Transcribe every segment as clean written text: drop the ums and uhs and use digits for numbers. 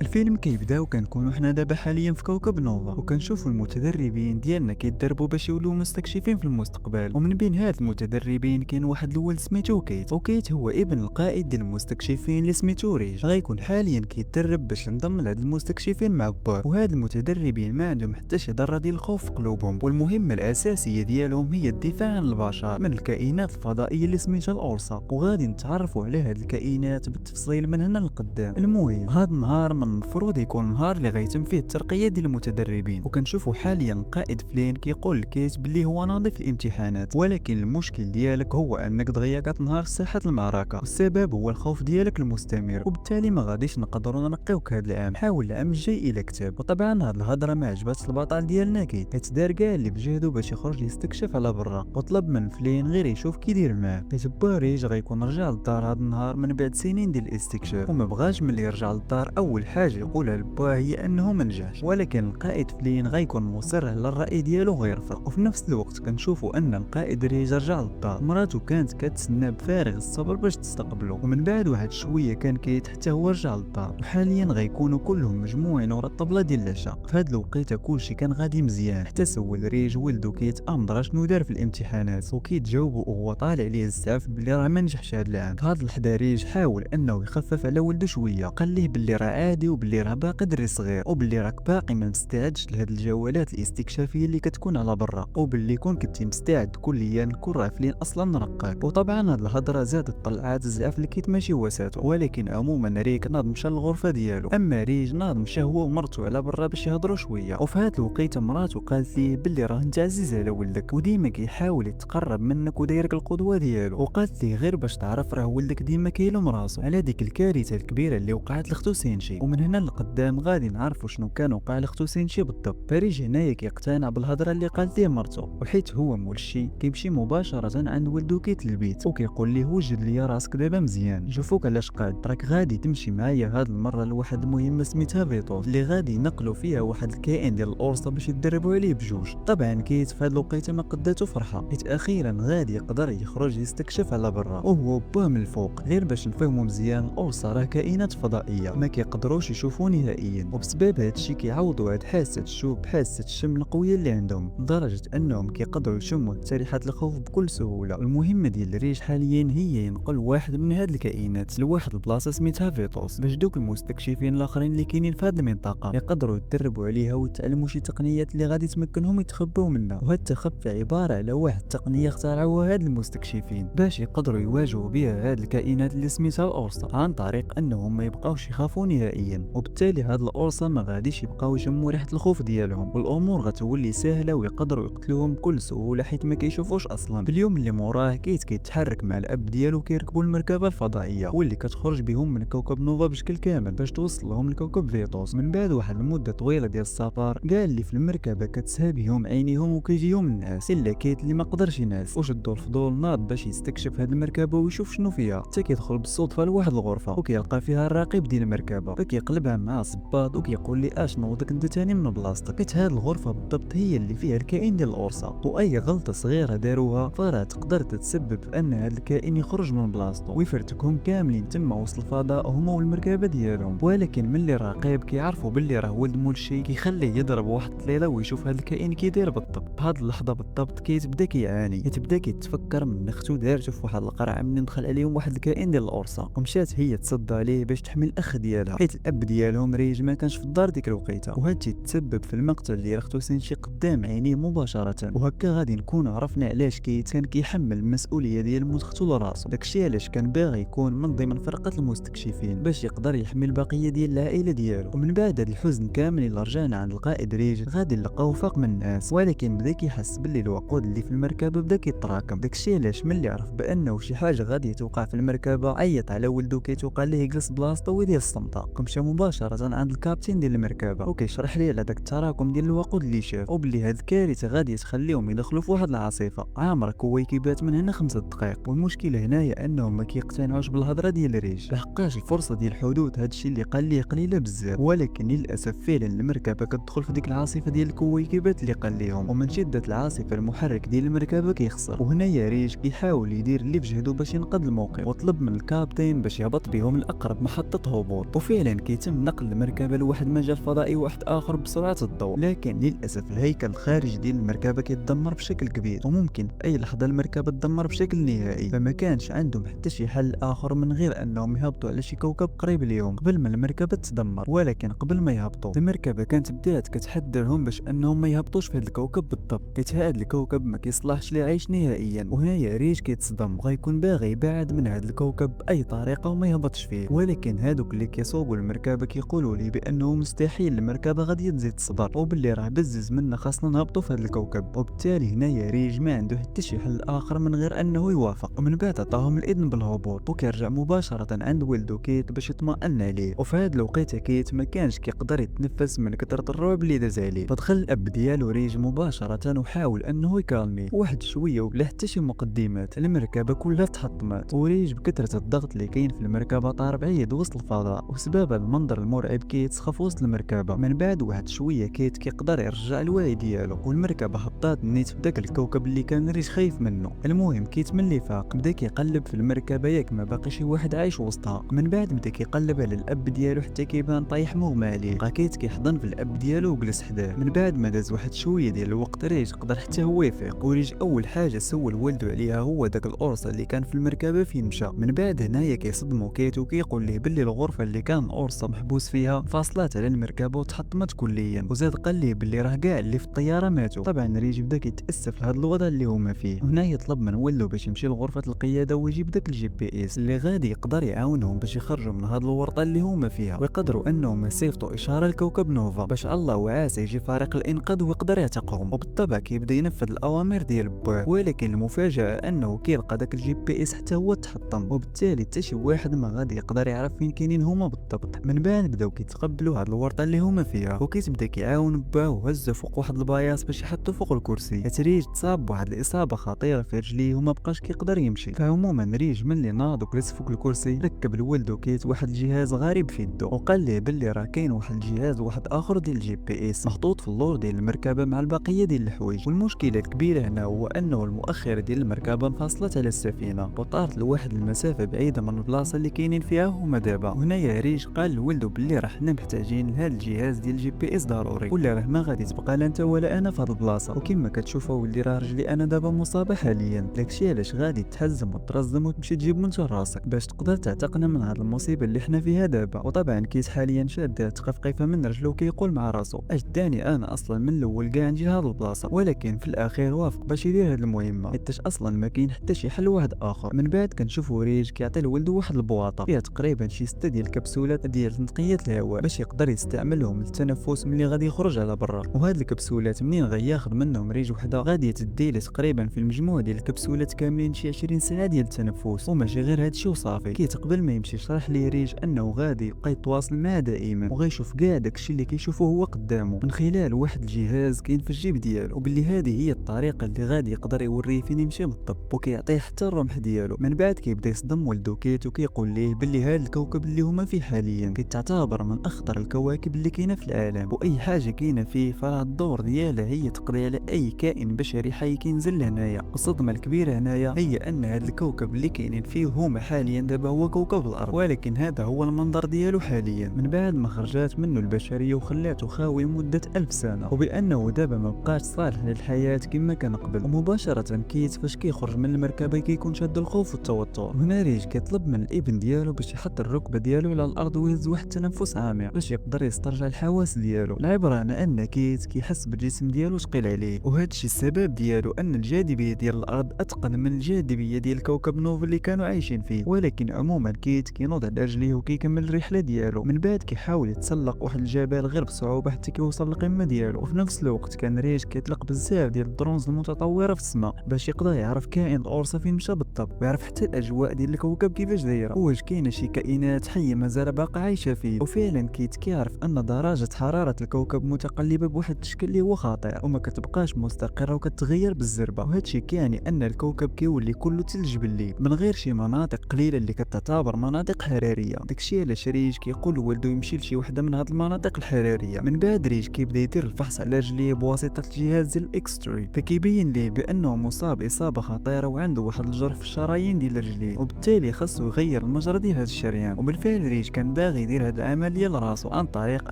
الفيلم كيبدا وكنكونوا حنا دابا حاليا في كوكب نوفا وكنشوفوا المتدربين ديالنا كيتدربوا باش يولوا مستكشفين في المستقبل. ومن بين هاد المتدربين كاين واحد الولد سميتو كيت، وكيت هو ابن القائد ديال المستكشفين اللي سميتو ريج. غيكون حاليا كيتدرب باش ينضم لهاد المستكشفين مع باه. وهاد المتدربين ما عندهم حتى شي ذره ديال الخوف في قلوبهم، والمهمه الاساسيه ديالهم هي الدفاع عن البشر من الكائنات الفضائيه اللي سميتها الأورصة. وغادي نتعرفوا على هاد الكائنات بالتفصيل من هنا لقدام. المهم هاد النهار من المفروض يكون نهار اللي غيتم فيه الترقيه ديال المتدربين، وكنشوفوا حاليا القائد فلين كيقول لكيت بلي هو ناضي في الامتحانات، ولكن المشكل ديالك هو انك دغيا كتنهار في ساحه المعركه، والسبب هو الخوف ديالك المستمر، وبالتالي ما غاديش نقدروا نرقيوك هذا العام. حاول العام الجاي الى كتاب. وطبعا هاد الهضره ما عجباتش البطل ديالنا كيت، حيت دار كاع اللي بجهدو باش يخرج يستكشف على برا، وطلب من فلين غير يشوف كيدير معاه، حيت باريج غيكون رجع للدار هاد النهار من بعد سنين ديال الاستكشاف، وما بغاش ملي يرجع للدار اول حاجه يقولها لباه هي انه ما نجحش. ولكن القائد فلين غيكون مصر على الراي ديالو غيرفض. وفي نفس الوقت كنشوفوا ان القائد ريج رجع للدار، مراته كانت كتسنى بفارغ الصبر باش تستقبله. ومن بعد واحد شويه كان كيت حتى هو رجع للدار، وحاليا غيكونوا كلهم مجموعين ورا الطبله ديال العشاء. في هاد الوقيته كلشي كان غادي مزيان، حتى سول ريج ولدو كيت امضرا شنو دار في الامتحانات، وكيت جاوبو وهو طالع ليه الزعف بلي راه ما نجحش هاد العام. في هاد اللحظه ريج حاول انه يخفف على ولدو شويه، قال ليه بلي راه عادي وبلي راه باقي دري صغير، وبلي راك باقي ما مستعدش لهاد الجولات الاستكشافيه اللي كتكون على برا، وبلي كون كنتي مستعد كليا كون راه فلين اصلا رقاك. وطبعا هاد الهضره زادت طلعات الزعف لكيت ماشي وساتو. ولكن عموما ريك ناض مشى للغرفه ديالو، اما ريج ناض مشى هو ومرتو على برا باش يهضروا شويه. وفي هاد الوقيته مراتو قالت ليه بلي راه انت عزيز على ولدك وديما كيحاول يتقرب منك ودايرك القدوه ديالو، وقالت ليه غير باش تعرف راه ولدك ديما كيلوم راسو على ديك الكارثه الكبيره اللي وقعت لختو سينشي. ومن هنا لقدام غادي نعرفوا شنو كان وقع لختو سينشي بالضبط. فريج هنايا كيقتنع بالهضره اللي قالت ليه مرتو، وحيت هو مول الشي كيمشي مباشره عند ولدو كيت للبيت، وكيقول ليه وجد ليا راسك دابا مزيان، نشوفوك علاش قاد، راك غادي تمشي معايا هاد المره لواحد المهمه سميتها فيتوس اللي غادي ينقلوا فيها واحد الكائن ديال الأورصة باش يتدربوا عليه بجوج. طبعا كيت في هاد الوقيته ما قداتو فرحه، حيت اخيرا غادي يقدر يخرج يستكشف على برا، وهو باه من الفوق. غير باش نفهموا مزيان، الأورصة راه كائنات فضائيه ما كيقدروش يشوفوا نهائيا، وبسبب هادشي كيعوضوا هاد حاسه الشوف بحاسه الشم القويه اللي عندهم، لدرجه انهم كيقدروا يشموا تريحه الخوف بكل سهوله. المهمه ديال الريش حاليا هي ينقل واحد من هاد الكائنات لواحد البلاصه سميتها فيتوس، باش دوك المستكشفين الاخرين اللي كاينين في هاد المنطقه يقدروا يتدربوا عليها ويتعلموا شي تقنيات اللي غادي تمكنهم يتخبوا منها. وهاد التخفي عباره على واحد التقنيه اخترعوها هاد المستكشفين باش يقدروا يواجهوا بها هاد الكائنات اللي سميتها الأورصة، عن طريق انهم ما يبقاوش يخافوا نهائيا. وبالتالي هاد الأورصة ما غاديش يبقاو يشموا ريحه الخوف ديالهم، والامور غتولي سهله ويقدروا يقتلوهم بكل سهوله حيت ما كيشوفوش اصلا. في اليوم اللي موراه كيت كيتحرك مع الاب ديالو كيركبوا المركبه الفضائيه واللي كتخرج بهم من كوكب نوفا بشكل كامل باش توصل لهم لكوكب فيتوس. من بعد واحد المده طويله ديال السفر، كاع اللي في المركبه كتسها بهم عينيهم وكيجيهم الناس الا كيت اللي ما قدرش ينعس، وشدوا الفضول ناض باش يستكشف هاد المركبه ويشوف شنو فيها. حتى كيدخل بالصدفه لواحد الغرفه وكيلقى فيها الراقب ديال المركبه، فكيقلبها مع صباط وكيقول لي اش نوضك انت تاني من بلاصتك، حيت هاد الغرفه بالضبط هي اللي فيها الكائن ديال الأورصة، واي غلطه صغيره داروها فراه تقدر تتسبب في ان هاد الكائن يخرج من بلاصتو ويفرتكهم كاملين تما وسط الفضاء هما والمركبه ديالهم. ولكن ملي الراقب كيعرفوا باللي راه ولد مولشي كيخليه يضرب واحد الطليله ويشوف هاد الكائن كيدير بالضبط. بهاد اللحظه بالضبط كيتبدا كيعاني، كيتبدا كيتفكر من اختو دارتو في واحد القرعه منين دخل عليهم واحد الكائن ديال الأورصة، ومشات هي تصدى ليه باش تحمي الاخ ديالها، حيت الاب ديالهم ريج ما كانش في الدار ديك الوقيته، وهادشي تسبب في المقتل ديال اختو سينشي قدام عينيه مباشره. وهكا غادي نكون عرفنا علاش كيت كان كيحمل المسؤوليه ديال موت اختو لراسو، داكشي علاش كان باغي يكون من ضمن فرقه المستكشفين باش يقدر يحمي البقيه ديال العائله ديالو. ومن بعد هاد الحزن كامل اللي رجعنا عند القائد ريج غادي نلقاو فاق من الناس، ولكن بدا كيحس باللي الوقود اللي في المركبه بدا كيتراكم. داكشي علاش ملي عرف بانه شي حاجه غادي توقع في المركبه عيط على ولدو كيت وقال ليه يجلس بلاصتو ويدير الصمته، ومشى مباشره عند الكابتن ديال المركبه وكيشرح ليه على داك التراكم ديال الوقود اللي شاف، وبلي هاد الكارثه غادي تخليهم يدخلوا في واحد العاصفه عامره كويكبات من هنا 5 دقائق. والمشكله هنايا انهم ما كيقتنعوش بالهضره ديال ريج، لحقاش الفرصه ديال حدوث هادشي اللي قال ليه قليله بزاف، ولكن للاسف فعلا المركبه كتدخل في ديك العاصفه ديال الكويكبات اللي قال ليهم، ومن شده العاصفه المحرك ديال المركبه كيخسر. وهنايا ريج كيحاول يدير اللي بجهده باش ينقذ الموقف، وطلب من الكابتن باش يهبط بهم لاقرب محطه هبوط. وفعلا كيتم نقل المركبه لواحد المجال فضائي واحد اخر بسرعه الضوء، لكن للاسف الهيكل الخارجي ديال المركبه كيتدمر بشكل كبير، وممكن في اي لحظه المركبه تدمر بشكل نهائي. فما كانش عندهم حتى شي حل اخر من غير انهم يهبطوا على شي كوكب قريب ليهم قبل ما المركبه تدمر. ولكن قبل ما يهبطوا المركبه كانت بدات كتحذرهم باش انهم ما يهبطوش في هذا الكوكب بالضبط، حيت هذا الكوكب ما كيصلحش للعيش نهائيا. وهنايا ريج كيتصدم، بغا يكون باغي يبعد من هذا الكوكب باي طريقه وما يهبطش فيه، ولكن هادوك اللي كيصوبوا المركبه كيقولوا لي بانه مستحيل المركبه غادي تزيد تصبر، وباللي راه بزز منا خاصنا نهبطوا في هذا الكوكب. وبالتالي هنايا ريج ما عنده حتى شي حل اخر من غير انه يوافق. ومن بعد عطاهم الاذن بالهبوط، وكيرجع مباشره عند ولده كيت باش يطمئن عليه. وفي هذا الوقيته كيت ما كانش كيقدر يتنفس من كثره الرعب اللي داز عليه، فدخل الاب ديالو ريج مباشره وحاول انه يكالميه. واحد شويه وبلا حتى شي مقدمات المركبه كلها تحطمات، وريج بكثره الضغط اللي كاين في المركبه طار بعيد وسط الفضاء، وسبب المنظر المرعب كيت سخف وسط المركبه. من بعد واحد شويه كيت كيقدر يرجع الوعي ديالو، والمركبه هبطات نيت في داك الكوكب اللي كان ريج خايف منه. المهم كيت ملي فاق بدا كيقلب في المركبه ياك ما باقي شي واحد عايش وسطها. من بعد بدا كيقلب على الاب ديالو حتى كيبان طايح مغمى عليه، بقى كيت كيحضن في الاب ديالو وجلس حداه. من بعد ما داز واحد شويه ديال الوقت ريج قدر حتى هو يفيق، وريج اول حاجه سول والدو عليها هو داك القرص اللي كان في المركبه فين مشى. من بعد هنايا كيصدمو كيت وكيقول ليه باللي الغرفه اللي كان القرصه محبوس فيها فاصلات على المركبه وتحطمت كليا، وزاد قال ليه باللي راه كاع اللي في الطياره ماتوا. طبعا ريج بدا كيتاسف لهذا الوضع اللي هما فيه، وهنا يطلب من ولدو باش يمشي لغرفه القياده ويجيب داك الجي بي اس اللي غادي يقدر يعاونهم باش يخرجوا من هذا الورطه اللي هما فيها، ويقدروا انهم يصيفطوا اشاره لكوكب نوفا باش الله وعاسى يجي فريق الانقاذ ويقدر يعتقهم. وبالطبع كيبدا ينفذ الاوامر ديال بوه، ولكن المفاجاه انه كيلقى داك الجي بي اس حتى هو تحطم، وبالتالي حتى شي واحد ما غادي يقدر يعرف فين كاينين هما بالضبط. من بعد بداو كيتقبلوا هاد الورطه اللي هما فيها، وكيتبدا كيعاون باه وهز فوق واحد الباياس باش يحطو فوق الكرسي. ريج تصاب بواحد الاصابه خطيره في رجليه وما بقاش كيقدر يمشي. فعموما ريج ملي ناض وجلس فوق الكرسي ركب لولدو كيت واحد الجهاز غريب في يدو، وقال ليه باللي راه كاين واحد الجهاز واحد اخر ديال الجي بي اس محطوط في اللور ديال المركبه مع البقيه ديال الحوايج. والمشكله الكبيره هنا هو انه المؤخره ديال المركبه انفصلت على السفينه وطارت لواحد المسافه بعيده من البلاصه اللي كاينين فيها هما دابا. وهنايا ريج قال لولدو باللي راه حنا محتاجين لهذا الجهاز ديال الجي بي اس ضروري، ولا راه ما غادي تبقى لا انت ولا انا في هذه البلاصه. وكما كتشوفوا ولدي راه رجلي انا دابا مصابه حاليا، داكشي علاش غادي تحزم وترزم وتمشي تجيب منتو راسك باش تقدر تعتقنا من هذه المصيبه اللي حنا فيها دابا. وطبعا كيت حاليا شاد تقفقيفه من رجلو كيقول مع راسو اش داني انا اصلا من الاول كاع نجي لهاد البلاصه، ولكن في الاخير وافق باش يدير هاد المهمه حيتاش اصلا ما كاين حتى شي حل واحد اخر. من بعد كنشوفوا ريج كيعطي لولدو واحد البواطه فيها تقريبا شي 6 ديال الكبسولات ديال تنقيه الهواء باش يقدر يستعملهم للتنفس ملي غادي يخرج على برا. وهاد الكبسولات منين غياخذ منهم ريج وحده غادي تدي له تقريبا في المجموع ديال الكبسولات كاملين شي 20 ساعه ديال التنفس. وماشي غير هادشي وصافي، كيت قبل ما يمشي شرح ليه ريج انه غادي يبقى يتواصل معاه دائما وغيشوف كاع داكشي اللي كيشوفه هو قدامه من خلال واحد الجهاز كاين في الجيب ديالو، وباللي هذه هي الطريقه اللي غادي يقدر يوريه فين يمشي بالضبط، وكيعطيه حتى الرمح ديالو. من بعد كيبدا يصدم ولدو كيت وكيقول ليه باللي هذا الكوكب اللي هما فيه حاليا كيتعتبر من اخطر الكواكب اللي كاينه في العالم، واي حاجه كاينه فيه فراه الدور ديالها هي تقضي على اي كائن بشري حي كينزل لهنايا. الصدمه الكبيره هنايا هي ان هذا الكوكب اللي كاينين فيه هما حاليا دابا هو كوكب الارض، ولكن هذا هو المنظر ديالو حاليا من بعد ما خرجات منه البشريه وخلاته خاوي مده 1000 سنه، وبانه دابا ما بقاش صالح للحياه كما كان قبل. ومباشره كيت فاش كيخرج من المركبه كيكون شاد الخوف والتوتر. وهنا ريج كيطلب من الابن ديالو باش يحط الركبه ديالو على الارض ويهز واحد التنفس عميق باش يقدر يسترجع الحواس ديالو. العبره هنا ان كيت كيحس بالجسم ديالو ثقيل عليه، وهذا الشيء السبب ديالو ان الجاذبيه ديال الارض اتقن من الجاذبيه ديال كوكب نوفا اللي كانوا عايشين فيه. ولكن عموما كيت كينوض على رجليه وكيكمل الرحله ديالو. من بعد كيحاول يتسلق واحد الجبل غير بصعوبه حتى كيوصل للقمه ديالو. وفي نفس الوقت كان ريج كيطلق بزاف ديال الدرونز المتطوره في السماء باش يقدر يعرف كائن القرصه فين مشى بالضبط، ويعرف حتى الاجواء ديال الكوكب كيفاش دايره، واش كاينه شي كائنات حيه مازال باقا عايشه فيه. وفعلا كيت كيعرف ان درجه حراره الكوكب متقلبه بواحد الشكل اللي هو خطير وما كتبقاش مستقره وكتغير بالزربه، وهذا الشيء كيعني ان الكوكب كيولي كله ثلج بالليل من غير شي مناطق قليله اللي كتعتبر مناطق حراريه. داكشي علاش ريج كيقول لولدو يمشي لشي وحده من هاد المناطق الحراريه. من بعد ريج كيبدا يدير الفحص على رجليه بواسطه الجهاز ديال الاكستري، فكيبين ليه بانه مصاب اصابه خطيره وعنده واحد الجرح في الشرايين ديال رجليه، وبالتالي خاصو يغير المجرى ديال هاد الشريان. وبالفعل ريج كان باغي باغي يدير هاد العمليه لراسو عن طريق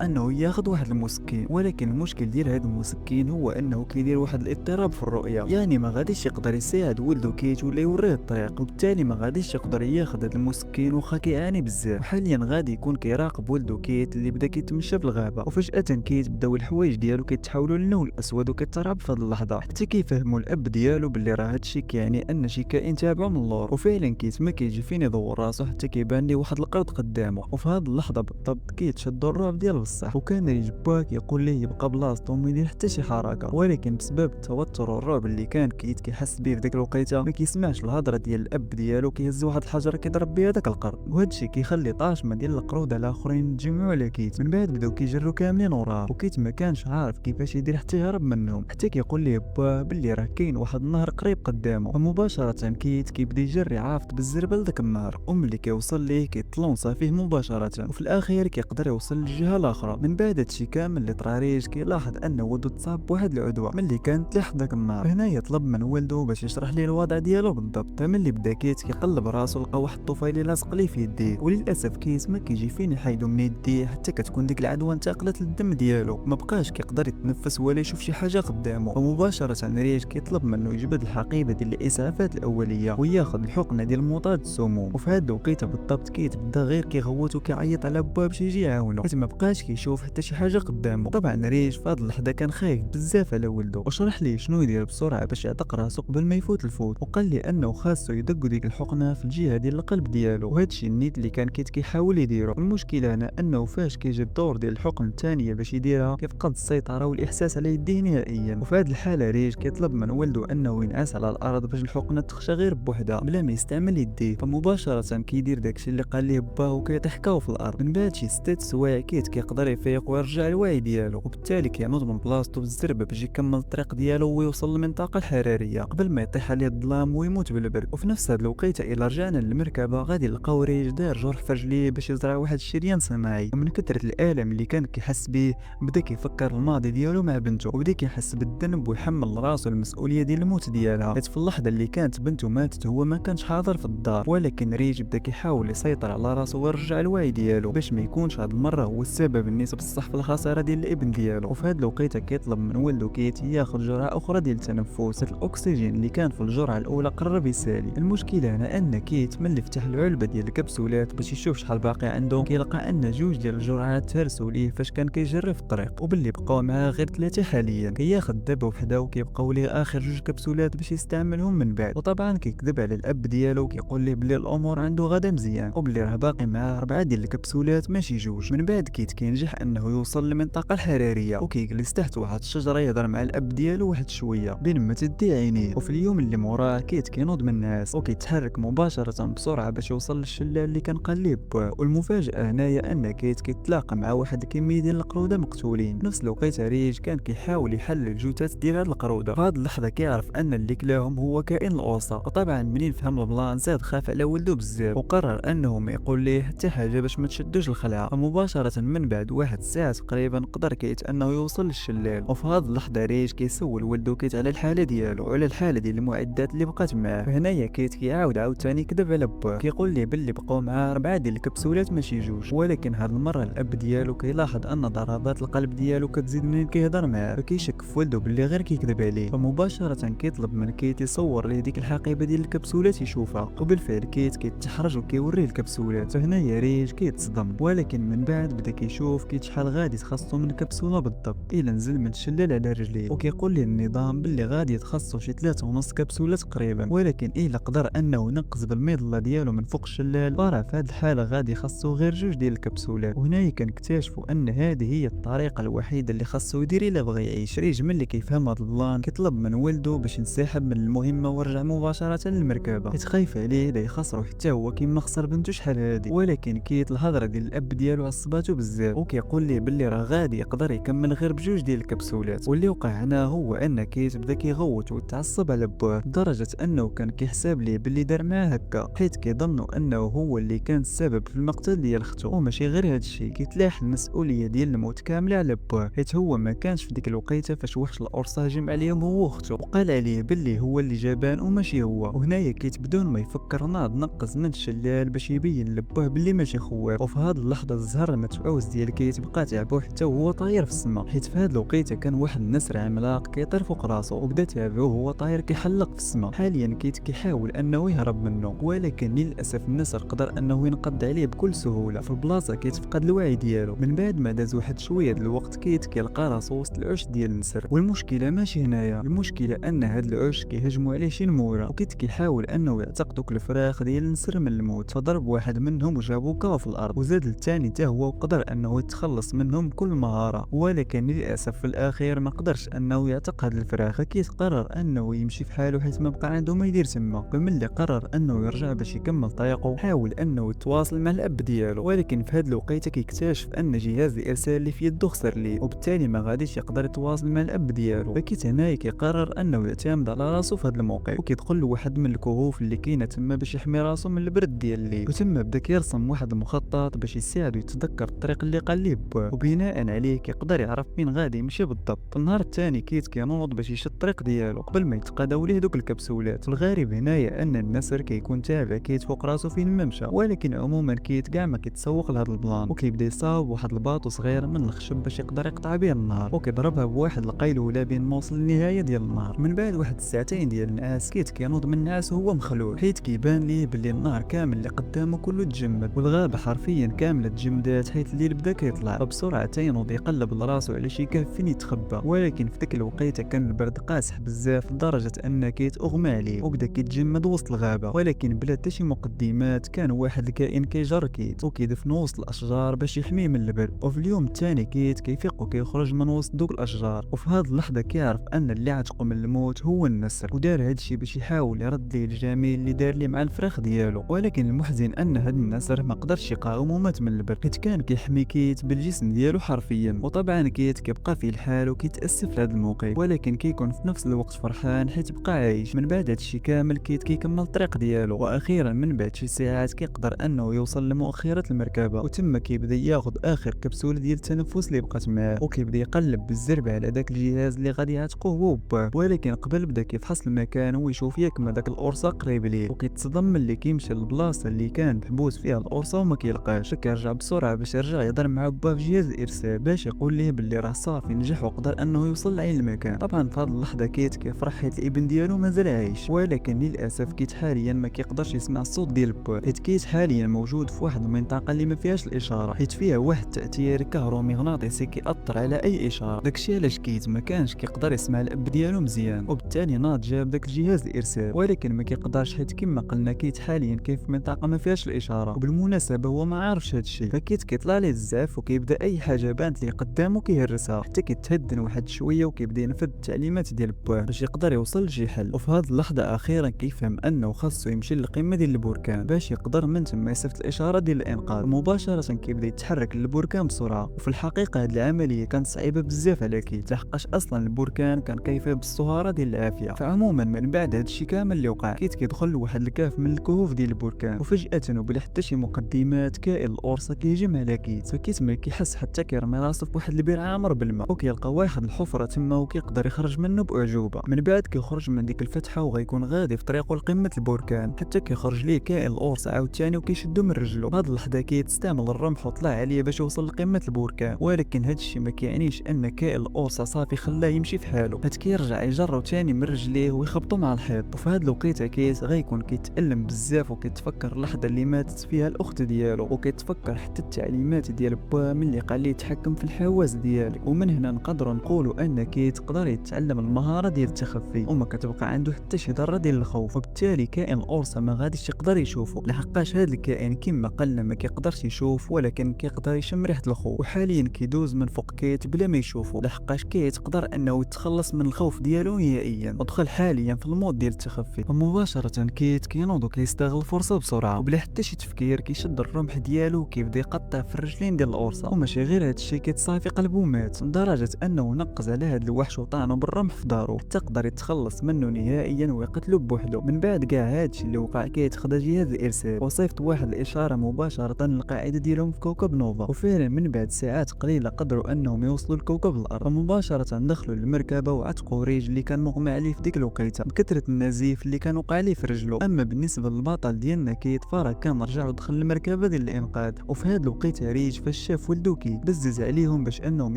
انه ياخذ واحد المسكن، ولكن المشكل ديال هاد المسكن هو انه كيدير واحد الاضطراب في الرؤيه، يعني ما غاديش يقدر يساعد ولدو كيت ولا يوريه الطريق، وبالتالي ما غاديش يقدر ياخذ هاد المسكن واخا كيعاني بزاف. وحاليا غادي يكون كيراقب ولدو كيت اللي بدا كيتمشى في الغابه، وفجاه كيت بداو الحوايج ديالو كيتحولوا للون الاسود وكيترعب في هاد اللحظه، حتى كيفهموا الاب ديالو باللي راه هادشي كيعني ان شي كائن تابعو من اللور. وفعلا كيت ما كيجي فين يدور راسو حتى كيبان ليه واحد القرد قدامه، وفي هاد اللحظه بالضبط كيت شدو الرعب ديال بصح، وكان ريج با كيقول ليه يبقى بلاصتو وما يدير حتى شي حركه، ولكن بسبب التوتر والرعب اللي كان كيت كيحس بيه في ديك الوقيته ما كيسمعش الهضره ديال الاب ديالو، كيهز واحد الحجر كيضرب بيه داك القرد، وهادشي كيخلي طاشمه ديال القرود الاخرين يتجمعوا على كيت. من بعد بداو كيجروا كاملين وراه، وكيت ما كانش عارف كيفاش يدير حتى يهرب منهم، حتى كيقول ليه با باللي راه كاين واحد النهر قريب قدامه. ومباشره كيت كيبدا يجري عافط بالزربه لذاك النهر، وملي كيوصل ليه كيتلونصا فيه مباشره، وفي الاخير كيقدر يوصل للجهه الاخرى. من بعد هادشي كامل اللي طرا ريج كيلاحظ ان ولدو تصاب بواحد العدوى ملي كانت تلاح داك النهار. هنا يطلب من ولدو باش يشرح ليه الوضع ديالو بالضبط. فملي بدا كيت كيقلب راسو لقى واحد الطفيلي لاصق ليه في يديه، وللاسف كيت ما كيجي فين يحيدو من يديه حتى كتكون ديك العدوى انتقلت للدم ديالو، ما بقاش كيقدر يتنفس ولا يشوف شي حاجه قدامه. ومباشره ريج كيطلب منه يجبد الحقيبه ديال الاسعافات الاوليه وياخذ الحقنه ديال مضاد السموم. وفي هاد الوقيته بالضبط كيت بدا غير كيغوت وكيعيط على با باش يجي يعاونو، حيت ما بقاش كيشوف حتى شي حاجه قدامه. طبعا ريج في هاد اللحظه كان خايف بزاف على ولده، وشرح ليه شنو يدير بسرعه باش يعتق راسو قبل ما يفوت الفوت، وقال لي انه خاصو يدق ديك الحقنه في الجهه ديال القلب ديالو، وهادشي النيت اللي كان كيت كيحاول يديرو. المشكله هنا انه فاش كيجي الدور ديال الحقن الثانيه باش يديرها كيفقد السيطره والاحساس على يديه نهائيا. وفي هاد الحاله ريج كيطلب من ولده انه ينعس على الارض باش الحقنه تخشى غير بوحدها بلا ما يستعمل يديه. فمباشره كيدير داكشي اللي قال ليه با وكيطيح كاو في الارض. من بعد شي 6 سوايع كيت كيقدر يفيق ويرجع الوعي ديالو، وبالتالي كينوض من بلاصتو بالزربه باش يكمل الطريق ديالو ويوصل للمنطقه الحراريه قبل ما يطيح عليه الظلام ويموت بالبرد. وفي نفس هاد الوقيته الى رجعنا للمركبه غادي نلقاو ريج دار جرح في رجليه باش يزرع واحد الشريان صناعي، ومن كثره الالم اللي كان كيحس بيه بدا كيفكر الماضي ديالو مع بنته، وبدا كيحس بالذنب ويحمل راسو المسؤوليه ديال الموت ديالها، حيت في اللحظه اللي كانت بنته ماتت هو ما كانش حاضر في الدار. ولكن ريج بدا كيحاول يسيطر على راسو ويرجع الوعي ديالو باش ما يكونش هاد المره هو السبب النسب بصح في الخساره ديال الابن ديالو. وفي هاد الوقيته كيطلب من ولده كيت ياخذ جرعه اخرى ديال التنفس. الاكسجين اللي كان في الجرعه الاولى قرب يسالي. المشكله هنا ان كيت ملي فتح العلبه ديال الكبسولات باش يشوف شحال باقي عنده كيلقى ان جوج ديال الجرعات تهرسوا ليه فاش كان كيجري في الطريق، وباللي بقاو معاه غير 3 حاليا. كياخذ دابا وحده وكيبقاو ليه اخر جوج كبسولات باش يستعملهم من بعد. وطبعا كيكذب على الاب ديالو وكيقول ليه بلي الامور عنده غادا مزيان، وبلي راه باقي معاه 4 ديال الكبسولات ماشي جوج. من بعد كيت كينجح انه يوصل للمنطقه الحراريه وكيجلس تحت واحد الشجره يهضر مع الاب ديالو واحد شويه بين ما تدي عينيه. وفي اليوم اللي موراه كيت كينوض من الناس وكيتحرك مباشره بسرعه باش يوصل للشلال اللي كان قال ليه با. والمفاجاه هنايا ان كيت كيتلاقى مع واحد الكميه ديال القروده مقتولين. في نفس الوقت ريج كان كيحاول يحلل الجثث ديال هاد القروده. في هاد اللحظه كيعرف ان اللي كلاهم هو كائن الأوسا، وطبعا منين فهم البلان زاد خاف على ولده بزاف وقرر انه ما يقول ليه حتى حاجه باش ما تشدوش الخلعه. فمباشره من بعد واحد الساعه تقريبا قدر كيت انه يوصل للشلال. وفي هاد اللحظه ريج كيسول ولده كيت على الحاله ديالو وعلى الحاله ديال المعدات اللي بقات معاه. فهنايا كيت كيعاود عاوتاني يكذب على با، كيقول ليه باللي بقاو معاه 4 ديال الكبسولات ماشي جوج. ولكن هاد المره الاب ديالو كيلاحظ ان ضربات القلب ديالو كتزيد منين كيهضر معاه، فكيشك في ولده باللي غير كيكذب عليه. فمباشره كيطلب من كيت يصور ليه ديك الحقيبه ديال الكبسولات يشوفها، وبالفعل كيت كيتحرج وكيوريه الكبسولات. فهنايا ريج كيتصدم، ولكن من بعد بدا كيشوف كيت شحال غادي تخصو من كبسوله بالضبط الا نزل من الشلال على رجليه. وكيقول ليه النظام باللي غادي يتخصو شي 3.5 كبسوله تقريبا، ولكن الا قدر انه ينقز بالميضله ديالو من فوق الشلال فراه في هاد الحاله غادي يخصو غير جوج ديال الكبسولات. وهنايا كنكتشفوا ان هذه هي الطريقه الوحيده اللي خاصو يدير الا بغى يعيش. ريج ملي كيفهم هاد البلان كيطلب من ولده باش ينسحب من المهمه ورجع مباشره للمركبه، حيت خايف عليه لا يخسرو حتى هو كيما خسر بنته شحال هادي. ولكن كيت الهضره ديال الاب ديالو عصباتو بزاف وكيقول ليه باللي راه غادي يقدر يكمل غير بجوج ديال الكبسولات. واللي وقع هنا هو ان كيت بدا كيغوت ويتعصب على باه لدرجه انه كان كيحسب ليه باللي دار معاه هكا، حيت كيظنوا انه هو اللي كان السبب في المقتل ديال اختو. وماشي غير هادشي، كيتلاح المسؤوليه ديال الموت كامله على باه، حيت هو ما كانش في ديك الوقيته فاش وحش القرصه هجم عليهم هو واختو وقال عليه باللي هو اللي جابان وماشي هو. وهنايا كيت بدون ما يفكر ناض نقز من الشلال باش يبين لباه باللي ماشي خواب البر. وفي هذه اللحظه الزهر المتعوس ديال كيت بقى تعبو حتى هو طاير في السماء، حيت في هذه الوقيته كان واحد النسر عملاق كيطير فوق راسو وبدا تابعوه وهو طاير كيحلق في السماء. حاليا كيت كيحاول انه يهرب منه، ولكن للاسف النسر قدر انه ينقض عليه بكل سهوله. في البلاصه كيت فقد الوعي ديالو. من بعد ما داز واحد شويه د الوقت كيت كيلقى راسو وسط العش ديال النسر. والمشكله ماشي هنايا، المشكله ان هاد العش كيهجموا عليه شي نموره، وكيت كيحاول انه يعتق دوك الفراخ ديال النسر من الموت. فضرب واحد منهم وجابو كوا في الارض، وزاد الثاني حتى هو وقدر انه يتخلص منهم بكل مهاره، ولكن للاسف في الاخير ما قدرش انه يعتق هاد الفراخ. فكيت قرر انه يمشي في حاله حيت ما بقى عنده ما يدير تما. فملي قرر انه يرجع باش يكمل طريقه، حاول انه يتواصل مع الاب ديالو، ولكن في هاد الوقيته كيكتشف ان جهاز الارسال اللي في يده خسر ليه، وبالتالي ما غاديش يقدر يتواصل مع الاب ديالو. فكيت هنايا كيقرر انه يعتمد على راسو في هاد الموقف، وكيدخل لواحد من الكهوف اللي كاينه تما باش يحمي راسو من البرد ديال الليل. وتما بدا كيرسم واحد المخطط باش يساعدو يتذكر الطريق اللي قال ليه باه، وبناء عليه كيقدر يعرف فين غادي يمشي بالضبط. في النهار الثاني كيت كينوض باش يشد الطريق ديالو قبل ما يتقاداو ليه دوك الكبسولات. الغريب هنايا ان النسر كيكون تابع كيت فوق راسو فين ما مشى، ولكن عموما كيت كاع ما كيتسوق لهذا البلان، وكيبدا يصاوب واحد الباطو صغير من الخشب باش يقدر يقطع به النهار، وكيضربها بواحد القيلوله بين ما وصل للنهايه ديال النهار. من بعد واحد الساعتين ديال النعاس كيت كينوض من النعاس وهو مخلوع، حيت كيبان ليه باللي النهار كامل اللي قدامه كله تجمد، والغابه حرفيا كامله تجمدات حيت الليل بدا كيطلع. فبسرعه تينوض يقلب راسو على شي كهف فين يتخبى، ولكن في ديك الوقيته كان البرد قاسح بزاف لدرجه ان كيت اغمى عليه وبدا كيتجمد وسط الغابه. ولكن بلا حتى شي مقدمات كان واحد الكائن كيجر كيت وكيدفنو وسط الاشجار باش يحميه من البرد. وفي اليوم الثاني كيت كيفيق وكيخرج من وسط دوك الاشجار، وفي هذه اللحظه كيعرف ان اللي عتقو من الموت هو النسر، ودار هادشي باش يحاول يرد ليه الجميل اللي دار ليه مع الفراخ ديالو. ولكن المحزن ان هاد النسر ما قدرش يقاوم ومات من البرد، حيت كان كيحمي كيت بالجسم ديالو حرفيا. وطبعا كيت كيبقى في الحال وكيتاسف لهاد الموقف، ولكن كيكون في نفس الوقت فرحان حيت بقى عايش. من بعد هادشي كامل كيت كيكمل الطريق ديالو، واخيرا من بعد شي ساعات كيقدر انه يوصل لمؤخره المركبه، وتما كيبدا ياخذ اخر كبسوله ديال التنفس اللي بقات معاه، وكيبدا يقلب بالزرب على داك الجهاز اللي غادي يعتقوه هو وباه. ولكن قبل بدا كيفحص المكان ويشوف ياك ما داك القرصه قريب ليه، وكيتصدم ملي كيمشي للبلاصه اللي كان محبوس فيها القرصه وما كيلقاش. كيرجع بسرعه باش يرجع يهضر مع باه في جهاز الارسال باش يقول ليه باللي راه صافي نجح وقدر انه يوصل لعين المكان. طبعا في هذه اللحظه كيت كيفرح حيت الابن ديالو مازال عايش، ولكن للاسف كيت حاليا ما كيقدرش يسمع الصوت ديال باه، حيت كيت حاليا موجود في واحد المنطقه اللي ما فيهاش الاشاره، حيت فيها واحد التاثير كهرومغناطيسي كيأثر على اي اشاره. داكشي علاش كيت ما كانش كيقدر يسمع الاب ديالو مزيان، وبالتالي ناض جاب داك الجهاز الارسال، ولكن ما كيقدرش حيت كما قلنا كيت حاليا كيف في منطقه ما فيهاش الاشاره. وبالمناسبه هو ما عارفش هادشي، فكيت كيطلع ليه الزعف وكيبدا اي حاجه بانت ليه قدامه كيهرسها حتى كيتهدن واحد شويه، وكيبدا ينفذ التعليمات ديال باه باش يقدر يوصل لشي حل. وفي هذه اللحظه اخيرا كيفهم انه خاصو يمشي للقمه ديال البركان باش يقدر من تما يصيفط الاشاره ديال الانقاذ. مباشره كيبدا يتحرك للبركان بسرعه. وفي الحقيقه هذه العمليه كانت صعيبه بزاف على كيت، لحقاش اصلا البركان كان كيفيه بالصهاره ديال العافيه. فعموما من بعد هذا الشيء كامل اللي وقع كيت كيدخل لواحد الكهف من الكهوف ديال البركان، وفجاه وبلا حتى شي مقدمات كائن القرصه كيهجم على كيت. فكيت ما كيحس حتى كيرمي راسو في واحد البير عامر بالماء، وكيلقى واحد الحفره تما وكيقدر يخرج منه باعجوبه. من بعد كيخرج من ديك الفتحه وغيكون غادي في طريقه لقمه البركان، حتى كيخرج ليه كائن القرصه عاوتاني وكيشدو من رجلو. هاد اللحظه كيت استعمل الرمح وطلع عليه باش يوصل لقمه البركان، ولكن هادشي ما كيعنيش ان كائن القرصه صافي خلاه يمشي في حاله، حيت كيرجع يجرو تاني من رجليه ويخبطو مع الحيط. وفي هاد الوقيته كيت غيكون كيتألم بزاف وكيتفكر اللحظه اللي ماتت فيها الاخت ديالو، وكيتفكر حتى التعليمات ديال با ملي قال ليه يتحكم في الحواس ديالك. ومن هنا نقدروا نقولوا ان كيت قدر يتعلم المهاره ديال التخفي وما كتبقى عنده حتى شي ذره ديال الخوف، وبالتالي كائن القرصه ما غاديش يقدر يشوفه، لحقاش هذا الكائن كما قلنا ما كيقدرش يشوف ولكن كيقدر يشم ريحه الخوف. وحاليا كيدوز من فوق كيت بلا ما يشوفه، لحقاش كيت قدر انه يتخلص من الخوف ديالو نهائيا، ودخل حاليا في المود ديال التخفي. ومباشره كيت كينوض وكيستغل الفرصه بسرعه وبلا حتى شي تفكير كيشد الرمح ديالو وكيبدا يقطع في الرجلين ديال القرصه. وماشي غير هادشي كيت صافي قلبو مات لدرجه انه نقز على هاد الوحش وطعنو بالرمح في دارو حتى قدر يتخلص منه نهائيا ويقتلو بوحدو. من بعد كاع هادشي اللي وقع كيت خدا جهاز الارسال وصيفط واحد الاشاره مباشره للقاعده ديالهم في كوكب نوفا، وفعلا من بعد ساعات قليله قدروا انهم يوصلوا لكوكب الارض. ومباشره دخلوا للمركبه وعتقوا ريج اللي كان مغمى عليه في ديك الوقيته بكثره النزيف اللي كان وقع عليه في رجلو. اما بالنسبه للبطل ديالنا كيت فراه كان رجع ودخل المركبه ديال ديال الانقاذ. وفي هاد الوقيته ريج فاش شاف ولدو بزز عليهم باش انهم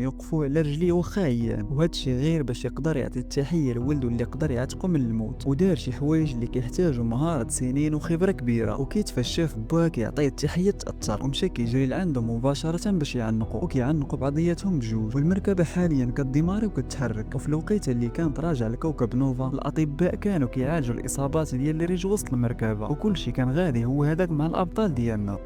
يوقفوا على رجليه واخا عيان، وهذا الشيء غير باش يقدر يعطي التحيه لولده اللي يقدر يعتقه من الموت. ودار شي حوايج اللي كيحتاجوا مهاره سنين وخبره كبيره. وكيت فاش شاف باه كيعطيه التحيه تاثر ومشى كيجري لعندهم مباشره باش يعنقوا، وكيعنقوا بعضياتهم بجوج. والمركبه حاليا كديماري وكتحرك. وفي الوقيته اللي كانت راجعه لكوكب نوفا، الاطباء كانوا كيعالجوا الاصابات ديال اللي ريج وسط المركبه، وكل شيء كان غادي هو هذاك مع الابطال ديالنا.